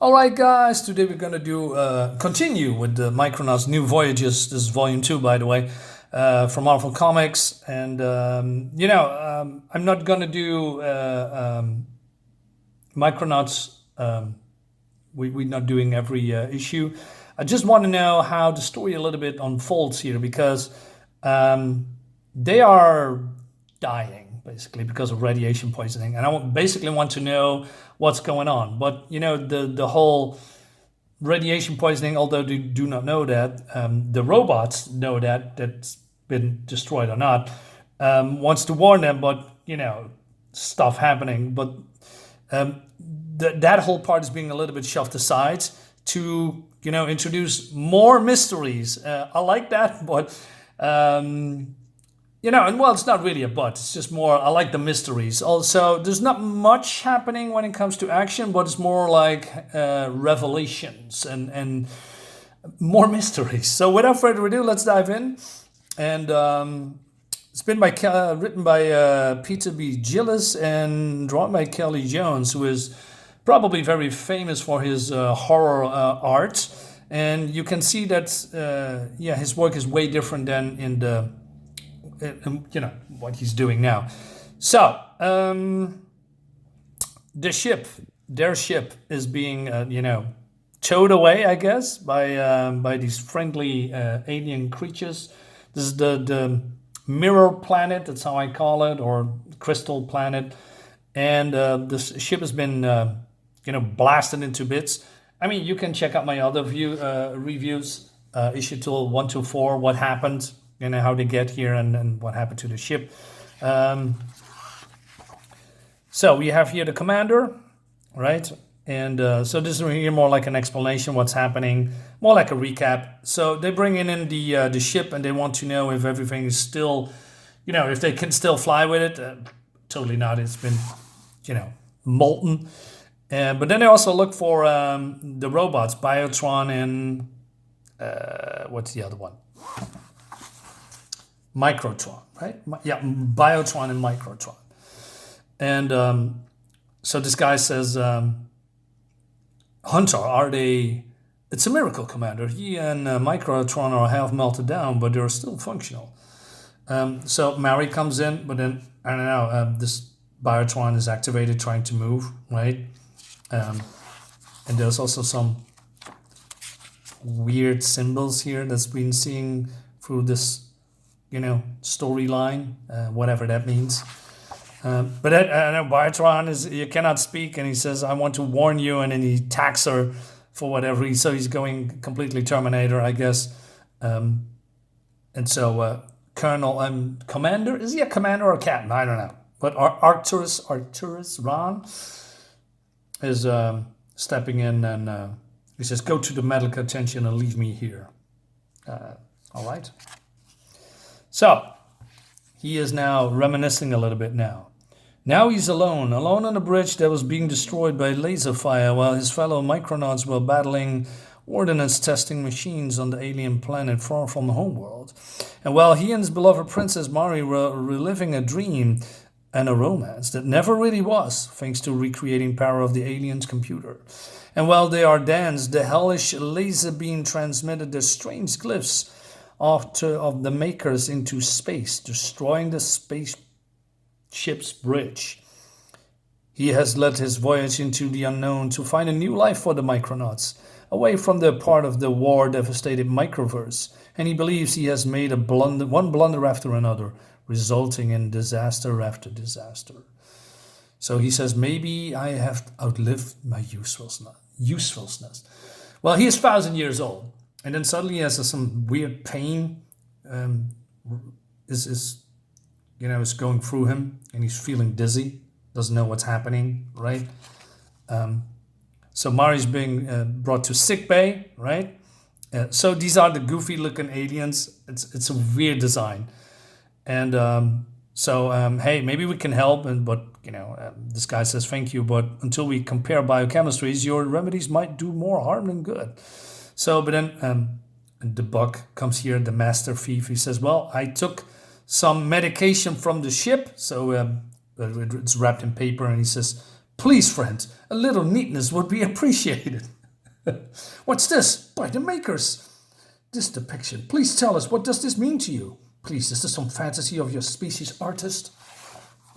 All right, guys. Today we're gonna do continue with the Micronauts New Voyages. This is Volume 2, by the way, from Marvel Comics. And I'm not gonna do Micronauts. We're not doing every issue. I just want to know how the story a little bit unfolds here because they are dying basically because of radiation poisoning, and basically want to know what's going on. But the whole radiation poisoning, although they do not know that, the robots know that's been destroyed or not, wants to warn them. But stuff happening. But that whole part is being a little bit shoved aside to introduce more mysteries. I like that, but and well, it's not really a but. It's just more, I like the mysteries. Also, there's not much happening when it comes to action, but it's more like revelations and more mysteries. So without further ado, let's dive in. And it's been written by Peter B. Gillis and drawn by Kelley Jones, who is probably very famous for his horror art. And you can see that his work is way different than in the what he's doing now. So their ship is being towed away, I guess, by these friendly alien creatures. This is the mirror planet, that's how I call it, or crystal planet. And this ship has been blasted into bits. I mean, you can check out my other reviews, issue 1 to 4, what happened, how they get here and what happened to the ship. So we have here the commander, right? And so this is here more like an explanation what's happening, more like a recap. So they bring in the ship and they want to know if everything is still, if they can still fly with it. Totally not. It's been, molten. But then they also look for the robots, Biotron and what's the other one? Microtron, right? Biotron and Microtron. And so this guy says, Hunter, are they... It's a miracle, Commander. He and Microtron are half melted down, but they're still functional. So Mary comes in, but then, I don't know, this Biotron is activated trying to move, right? And there's also some weird symbols here that's been seeing through this storyline, whatever that means. But I know Biotron you cannot speak, and he says, I want to warn you, and then he attacks her for whatever reason. So he's going completely Terminator, I guess. And so Commander, is he a commander or a captain? I don't know. But Arcturus Ron is stepping in, and he says, go to the medical attention and leave me here. All right. So he is now reminiscing a little bit now. Now he's alone on a bridge that was being destroyed by laser fire while his fellow Micronauts were battling ordnance testing machines on the alien planet far from the homeworld. And while he and his beloved Princess Mari were reliving a dream and a romance that never really was, thanks to recreating power of the alien's computer. And while they are danced, the hellish laser beam transmitted the strange glyphs of the makers into space, destroying the spaceship's bridge. He has led his voyage into the unknown to find a new life for the Micronauts, away from the part of the war-devastated microverse, and he believes he has made one blunder after another, resulting in disaster after disaster. So he says, maybe I have outlived my usefulness. Well, he is 1,000 years old. And then suddenly he has some weird pain is going through him, and he's feeling dizzy, doesn't know what's happening, right? So Mari's being brought to sick bay, right? So these are the goofy looking aliens. It's a weird design, and hey, maybe we can help. But this guy says thank you, but until we compare biochemistries, your remedies might do more harm than good. So, but then the bug comes here, the master thief. He says, well, I took some medication from the ship. So it's wrapped in paper, and he says, Please, friend, a little neatness would be appreciated. What's this? By the makers. This depiction. Please tell us, what does this mean to you? Please, is this some fantasy of your species artist?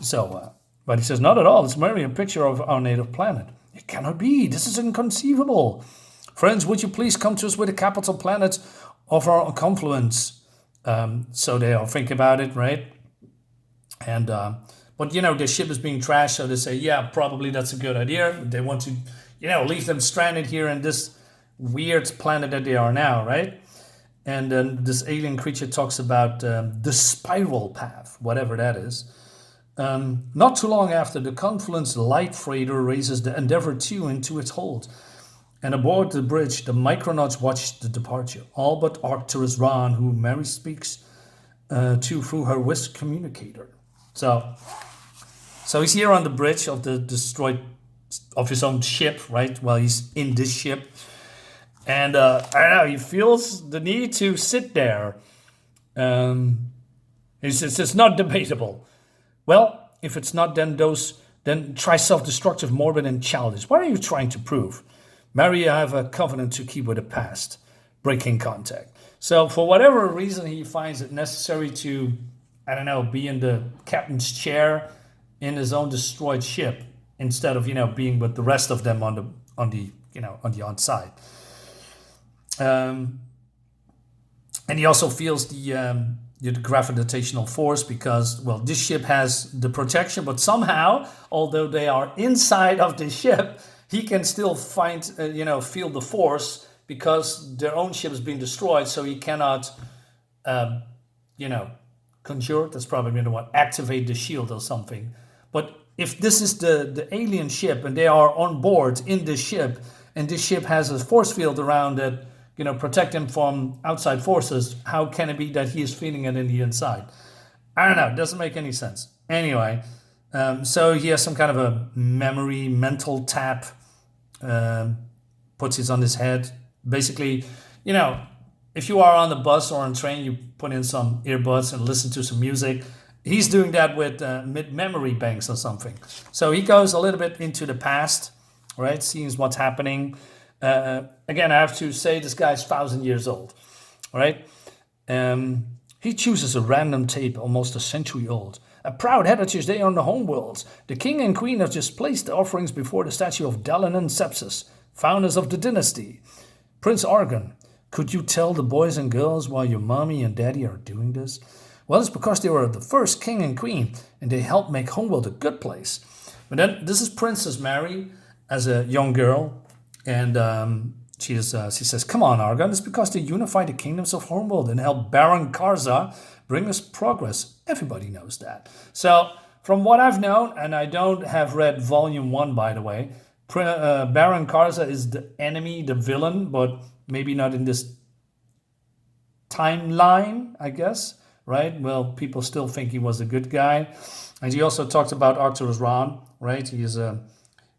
So, but he says, not at all. It's merely a picture of our native planet. It cannot be. This is inconceivable. Friends, would you please come to us with the capital planet of our confluence? So they all think about it, right? And but the ship is being trashed, so they say, yeah, probably that's a good idea. They want to, leave them stranded here in this weird planet that they are now, right? And then this alien creature talks about the spiral path, whatever that is. Not too long after, the Confluence light freighter raises the Endeavour 2 into its hold. And aboard the bridge, the Micronauts watch the departure, all but Arcturus Ron, who Mary speaks to through her whisk communicator. So he's here on the bridge of the destroyed, of his own ship, right? Well, he's in this ship. And I don't know, he feels the need to sit there. He says, it's not debatable. Well, if it's not, then try self-destructive, morbid, and childish. What are you trying to prove? Mary, I have a covenant to keep with the past. Breaking contact. So for whatever reason, he finds it necessary to, be in the captain's chair in his own destroyed ship instead of, being with the rest of them on the onside. And he also feels the gravitational force because, well, this ship has the protection, but somehow, although they are inside of the ship, he can still find, feel the force because their own ship is being destroyed, so he cannot, conjure, that's probably the one, activate the shield or something. But if this is the alien ship and they are on board in this ship, and this ship has a force field around it, protect him from outside forces, how can it be that he is feeling it in the inside? I don't know, it doesn't make any sense. Anyway, so he has some kind of a mental tap, puts it on his head. Basically, if you are on the bus or on train, you put in some earbuds and listen to some music. He's doing that with memory banks or something. So he goes a little bit into the past, right? Seeing what's happening. Again, I have to say this guy's 1,000 years old, right? He chooses a random tape almost a century old. A proud heritage day on the homeworld. The king and queen have just placed the offerings before the statue of Dallin and Sepsis, founders of the dynasty. Prince Argon, could you tell the boys and girls why your mommy and daddy are doing this? Well, it's because they were the first king and queen, and they helped make homeworld a good place. But then this is Princess Mary as a young girl, and she says, come on, Argon, it's because they unified the kingdoms of Homeworld and helped Baron Karza bring us progress. Everybody knows that. So, from what I've known, and I don't have read Volume 1, by the way, Baron Karza is the enemy, the villain, but maybe not in this timeline, I guess, right? Well, people still think he was a good guy. And he also talked about Arcturus Ron, right?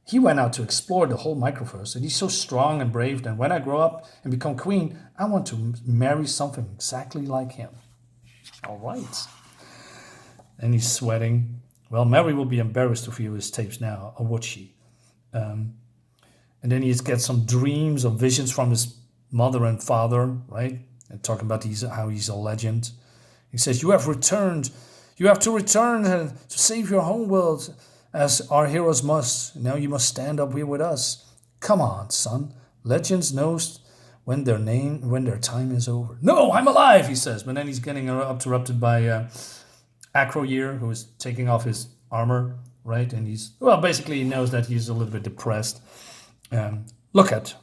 He went out to explore the whole microverse, and he's so strong and brave that when I grow up and become queen, I want to marry something exactly like him. All right. And he's sweating. Well, Mary will be embarrassed to view his tapes now, or would she? And then he gets some dreams or visions from his mother and father, right? And talking about how he's a legend. He says, you have to return to save your homeworld, as our heroes must. Now you must stand up here with us. Come on, son. Legends knows when their time is over. No, I'm alive, he says. But then he's getting interrupted by Acroyear, who is taking off his armor, right? And basically he knows that he's a little bit depressed. Look at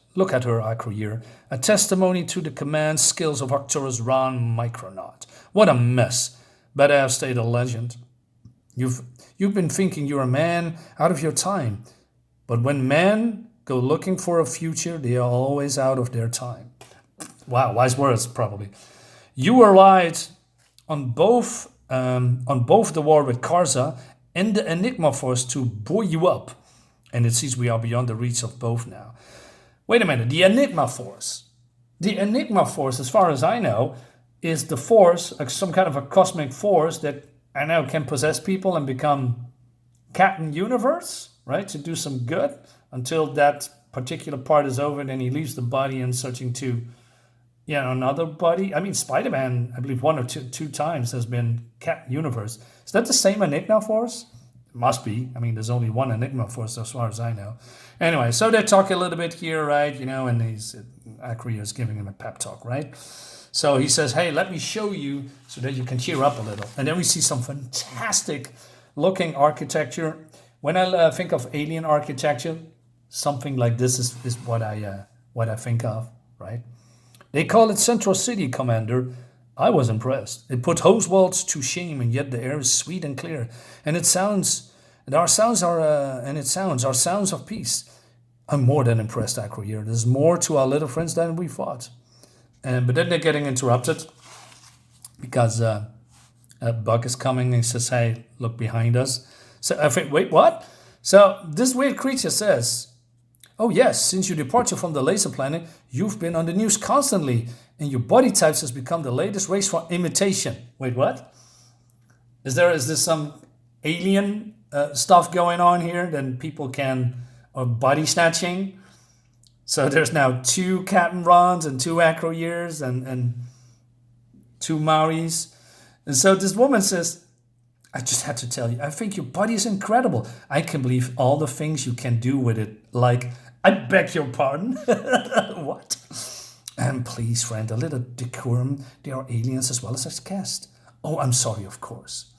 her, Acroyear. A testimony to the command skills of Arcturus Ron Micronaut. What a mess. But I have stayed a legend. You've been thinking you're a man out of your time. But when men go looking for a future, they are always out of their time. Wow, wise words, probably. You were right on both the war with Karza and the Enigma Force to buoy you up. And it seems we are beyond the reach of both now. Wait a minute, the Enigma Force. The Enigma Force, as far as I know, is the force, some kind of a cosmic force that I know can possess people and become Captain Universe. right, to do some good until that particular part is over. Then he leaves the body and searching to, another body. I mean, Spider-Man, I believe one or two times has been Cat Universe. Is that the same Enigma Force? It must be. I mean, there's only one Enigma Force as far as I know. Anyway, so they talk a little bit here, right? And Acria is giving him a pep talk, right? So he says, hey, let me show you so that you can cheer up a little. And then we see some fantastic looking architecture. When I think of alien architecture, something like this is what I think of, right? They call it Central City, Commander. I was impressed. It put hose walls to shame, and yet the air is sweet and clear. And our sounds are sounds of peace. I'm more than impressed, Acria. There's more to our little friends than we thought. But then they're getting interrupted because Buck is coming and he says, hey, look behind us. So I think, wait, what? So this weird creature says, oh yes, since your departure from the laser planet, you've been on the news constantly, and your body types has become the latest race for imitation. Wait, what? Is this some alien stuff going on here? Then people can, or body snatching? So there's now 2 Captain Rons and 2 Acroyears and 2 Mauris. And so this woman says, I just had to tell you, I think your body is incredible. I can believe all the things you can do with it. Like, I beg your pardon. What? And please, friend, a little decorum. They are aliens as well as guests. Oh, I'm sorry, of course.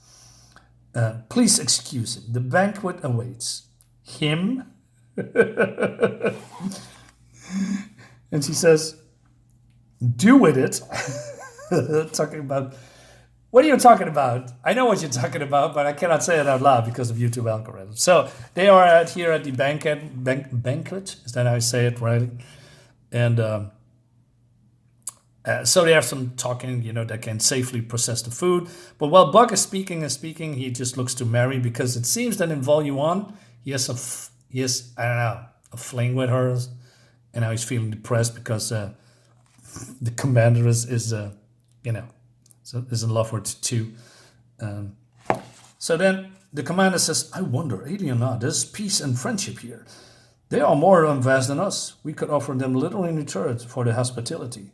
Please excuse him. The banquet awaits. Him? And she says, do with it. Talking about, what are you talking about? I know what you're talking about, but I cannot say it out loud because of YouTube algorithms. So they are here at the banquet. Is that how I say it, right? And so they have some talking, that can safely process the food. But while Buck is speaking, he just looks to Mary because it seems that in Volume 1, he has a fling with her. And now he's feeling depressed because the commander is in love with too. So then the commander says, I wonder, alien or not, there's peace and friendship here. They are more vast than us. We could offer them little in return for their hospitality.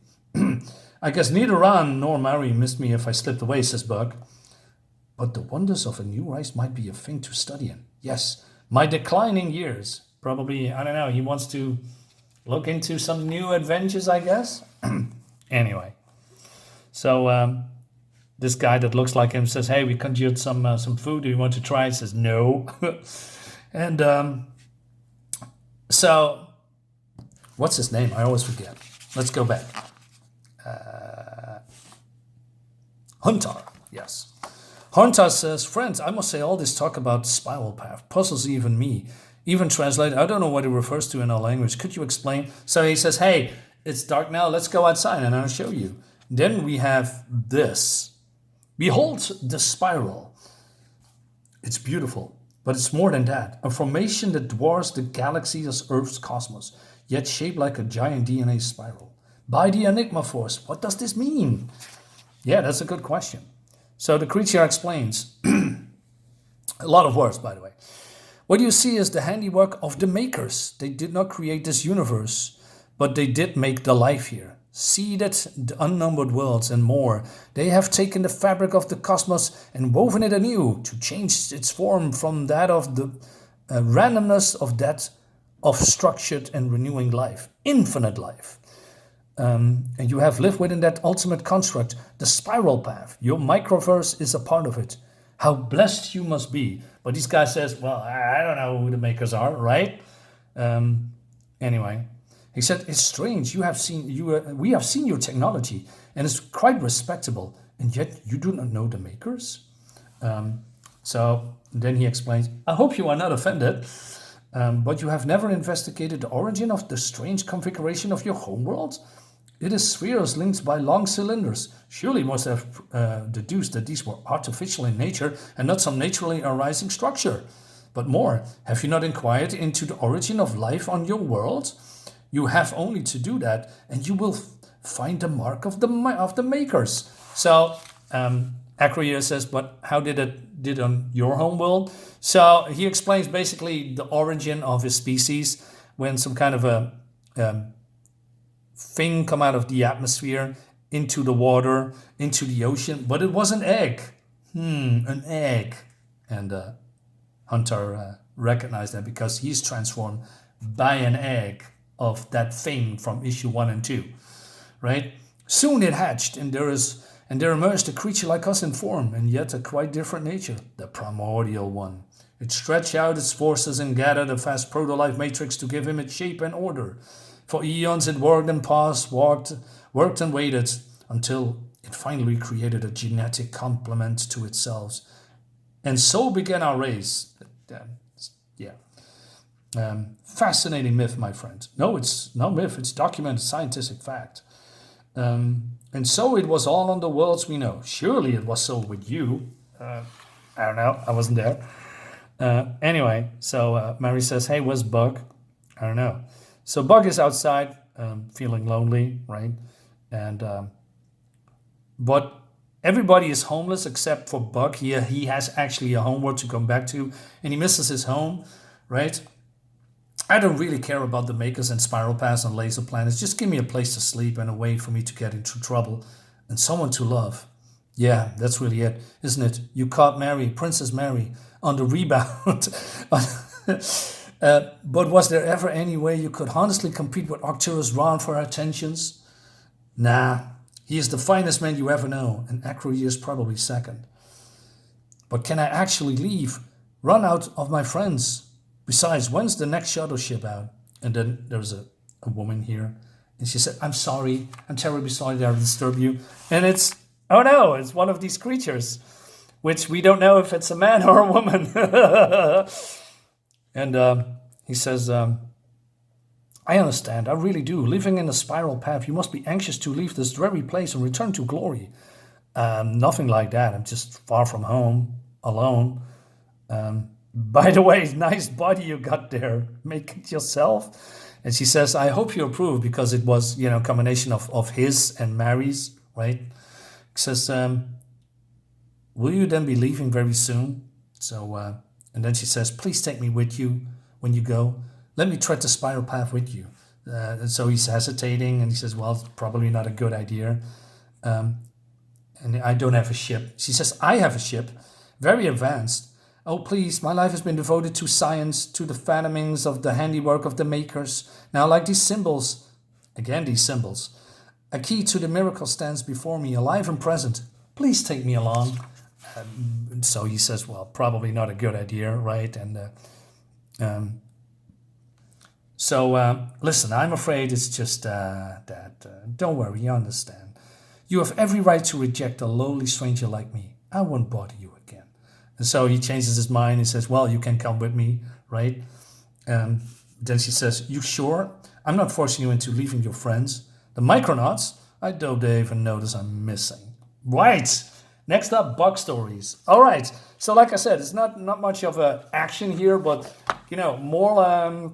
I guess neither Ron nor Mary missed me if I slipped away, says Buck. But the wonders of a new race might be a thing to study in. Yes, my declining years. Probably, I don't know, he wants to look into some new adventures, I guess. Anyway, so this guy that looks like him says, hey, we conjured some food. Do you want to try? He says, no. And so, what's his name? I always forget. Let's go back. Hunter, yes. Hunter says, friends, I must say all this talk about spiral path puzzles even me. Even translate, I don't know what it refers to in our language. Could you explain? So he says, hey, it's dark now. Let's go outside and I'll show you. Then we have this. Behold the spiral. It's beautiful, but it's more than that. A formation that dwarfs the galaxy as Earth's cosmos, yet shaped like a giant DNA spiral. By the Enigma Force. What does this mean? Yeah, that's a good question. So the creature explains. A lot of words, by the way. What you see is the handiwork of the makers. They did not create this universe, but they did make the life here. Seeded the unnumbered worlds and more. They have taken the fabric of the cosmos and woven it anew to change its form from that of the randomness of structured and renewing life, infinite life. And you have lived within that ultimate construct, the spiral path. Your microverse is a part of it. How blessed you must be. But this guy says, well, I don't know who the makers are, right? Anyway, he said, it's strange. We have seen your technology, and it's quite respectable, and yet you do not know the makers? So then he explains, I hope you are not offended, but you have never investigated the origin of the strange configuration of your homeworld? It is spheres linked by long cylinders. Surely must have deduced that these were artificial in nature and not some naturally arising structure. But more, have you not inquired into the origin of life on your world? You have only to do that, and you will find the mark of the makers. So Acroyear says, but how did it did on your home world? So he explains basically the origin of his species when some kind of a thing come out of the atmosphere into the water, into the ocean, but it was an egg. An egg. And Hunter recognized that because he's transformed by an egg of that thing from issue 1 and 2, right? Soon it hatched, and there emerged a creature like us in form, and yet a quite different nature, the primordial one. It stretched out its forces and gathered a vast proto-life matrix to give him its shape and order. For eons it worked and paused, worked and waited, until it finally created a genetic complement to itself. And so began our race. Fascinating myth, my friend. No, it's no myth, it's documented scientific fact. And so it was all on the worlds we know. Surely it was so with you. I don't know, I wasn't there. Anyway, so Mary says, hey, where's Bug? I don't know. So Bug is outside, feeling lonely, right? And but everybody is homeless except for Bug. He has actually a homeworld to come back to, and he misses his home, right? I don't really care about the makers and spiral paths and laser planets. Just give me a place to sleep and a way for me to get into trouble and someone to love. Yeah, that's really it, isn't it? You caught Mary, Princess Mary, on the rebound. But was there ever any way you could honestly compete with Arcturus Ron for our attentions? Nah, he is the finest man you ever know, and Acroyear is probably second. But can I actually leave? Run out of my friends? Besides, when's the next shuttle ship out? And then there's a woman here, and she said, I'm sorry, I'm terribly sorry that I disturb you. And it's, oh no, it's one of these creatures, which we don't know if it's a man or a woman. And he says, I understand, I really do. Living in a spiral path, you must be anxious to leave this dreary place and return to glory. Nothing like that. I'm just far from home, alone. By the way, nice body you got there. Make it yourself. And she says, I hope you approve, because it was, a combination of his and Mary's, right? He says, will you then be leaving very soon? So, and then she says, please take me with you when you go. Let me tread the spiral path with you. And so he's hesitating, and he says, well, it's probably not a good idea. And I don't have a ship. She says, I have a ship, very advanced. Oh, please, my life has been devoted to science, to the fathomings of the handiwork of the makers. Now, like these symbols, again, these symbols, a key to the miracle stands before me, alive and present. Please take me along. And so he says, well, probably not a good idea, right? And listen, I'm afraid it's just that. Don't worry, you understand. You have every right to reject a lowly stranger like me. I won't bother you again. And so he changes his mind. He says, well, you can come with me, right? Then she says, you sure? I'm not forcing you into leaving your friends. The Micronauts? I doubt they even notice I'm missing. Right. Next up, Bug stories. All right. So like I said, it's not much of a action here, but, more,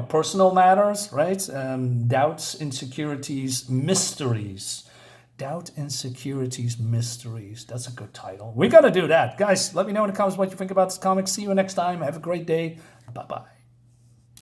personal matters, right? Doubts, insecurities, mysteries. Doubt, Insecurities, Mysteries. That's a good title. We got to do that. Guys, let me know in the comments what you think about this comic. See you next time. Have a great day. Bye-bye.